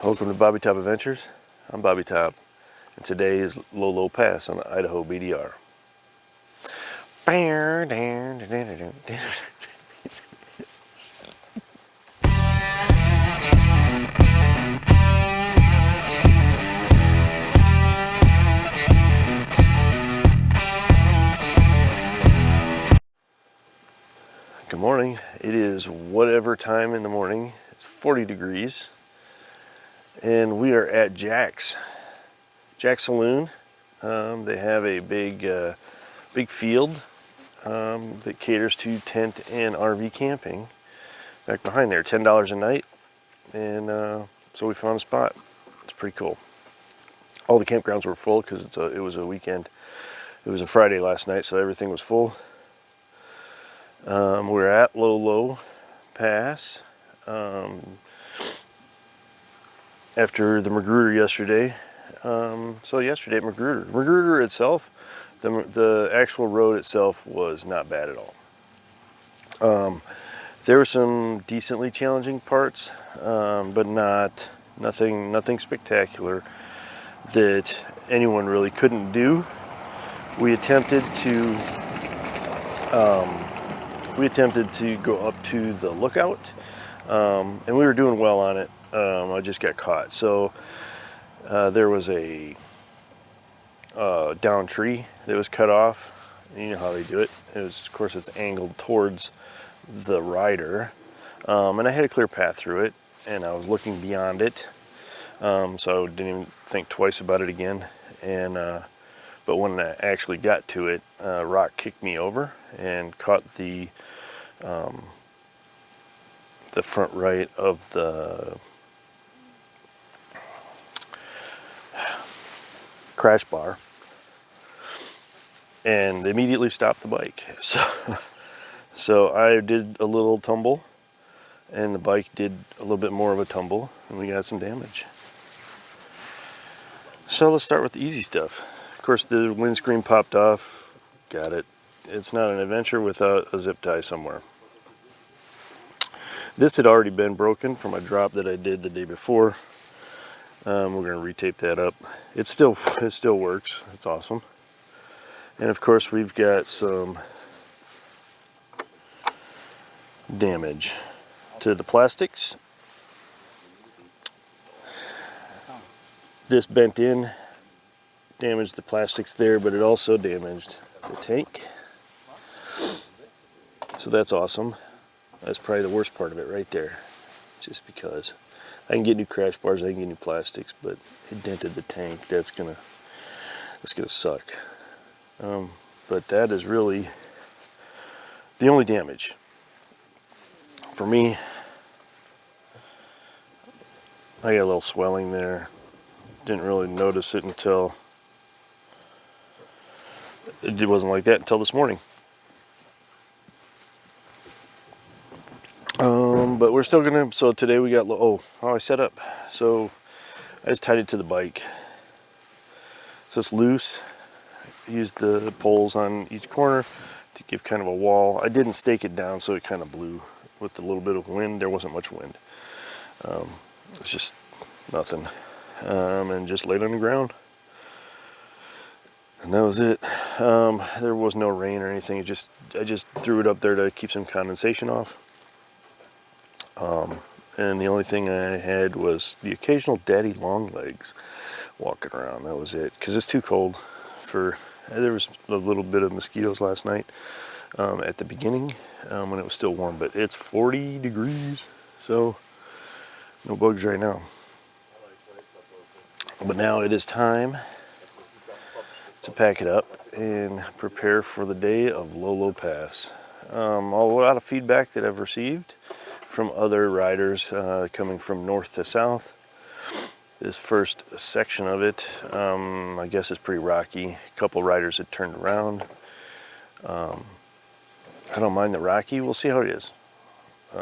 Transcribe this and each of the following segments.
Welcome to Bobby Top Adventures. I'm Bobby Top, and today is Lolo Pass on the Idaho BDR. Good morning. It is whatever time in the morning. It's 40 degrees. And we are at Jack's Saloon. They have a big field that caters to tent and RV camping. Back behind there, $10 a night, and so we found a spot. It's pretty cool. All the campgrounds were full because it was a weekend. It was a Friday last night, so everything was full. We're at Lolo Pass. After the Magruder yesterday. So yesterday at Magruder itself, the actual road itself was not bad at all. There were some decently challenging parts, but nothing spectacular that anyone really couldn't do. We attempted to go up to the lookout, and we were doing well on it. I just got caught. So there was a down tree that was cut off. You know how they do it. Of course, it's angled towards the rider, and I had a clear path through it, and I was looking beyond it, so I didn't even think twice about it again. And but when I actually got to it, a rock kicked me over and caught the front right of the crash bar, and immediately stopped the bike. So I did a little tumble, and the bike did a little bit more of a tumble, and we got some damage. So let's start with the easy stuff. Of course, the windscreen popped off. Got it. It's not an adventure without a zip tie somewhere. This had already been broken from a drop that I did the day before. We're going to retape that up. It still works. It's awesome. And of course, we've got some damage to the plastics. This bent in, damaged the plastics there, but it also damaged the tank. So that's awesome. That's probably the worst part of it right there, just because I can get new crash bars, I can get new plastics, but it dented the tank. That's gonna suck. But that is really the only damage for me. I got a little swelling there. Didn't really notice it until it wasn't like that until this morning. But we're still gonna. So today we got how I set up. So I just tied it to the bike. So it's loose. Used the poles on each corner to give kind of a wall. I didn't stake it down, so it kind of blew with a little bit of wind. There wasn't much wind. It's just nothing. And just laid on the ground. And that was it. There was no rain or anything. I just threw it up there to keep some condensation off. And the only thing I had was the occasional daddy long legs walking around. That was it. Because it's too cold for. There was a little bit of mosquitoes last night at the beginning when it was still warm, but it's 40 degrees, so no bugs right now. But now it is time to pack it up and prepare for the day of Lolo Pass. A lot of feedback that I've received from other riders coming from north to south. This first section of it, I guess it's pretty rocky. A couple riders had turned around. I don't mind the rocky. We'll see how it is. If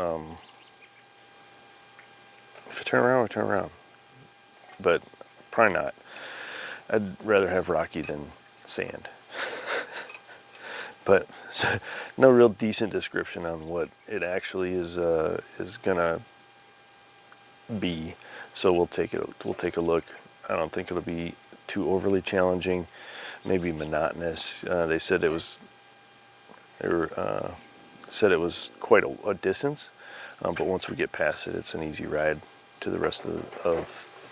I turn around, I turn around. But probably not. I'd rather have rocky than sand. But no real decent description on what it actually is gonna be. So we'll take a look. I don't think it'll be too overly challenging, maybe monotonous. They said it was quite a distance, but once we get past it, it's an easy ride to the rest of the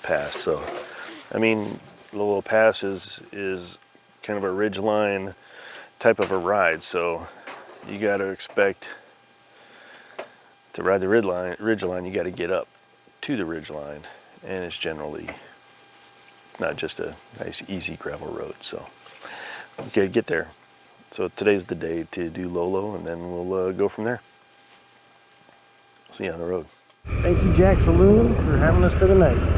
pass. So, I mean, Lolo Pass is kind of a ridgeline type of a ride, so you got to expect to ride the ridgeline. You got to get up to the ridgeline, and it's generally not just a nice easy gravel road. So okay, get there. So today's the day to do Lolo, and then we'll go from there. See you on the road. Thank you, Jack Saloon, for having us for the night.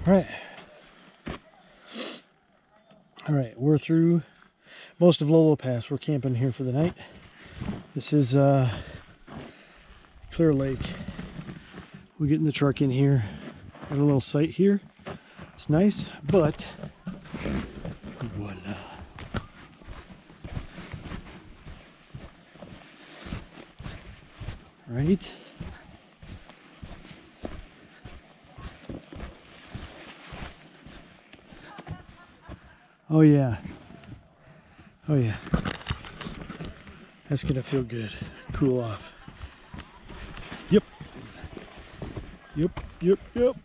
All right, we're through most of Lolo Pass. We're camping here for the night. This is Clear Lake. We're getting the truck in here. Got a little site here. It's nice, but voila. Right. Oh yeah. Oh yeah. That's gonna feel good. Cool off. Yep. Yep.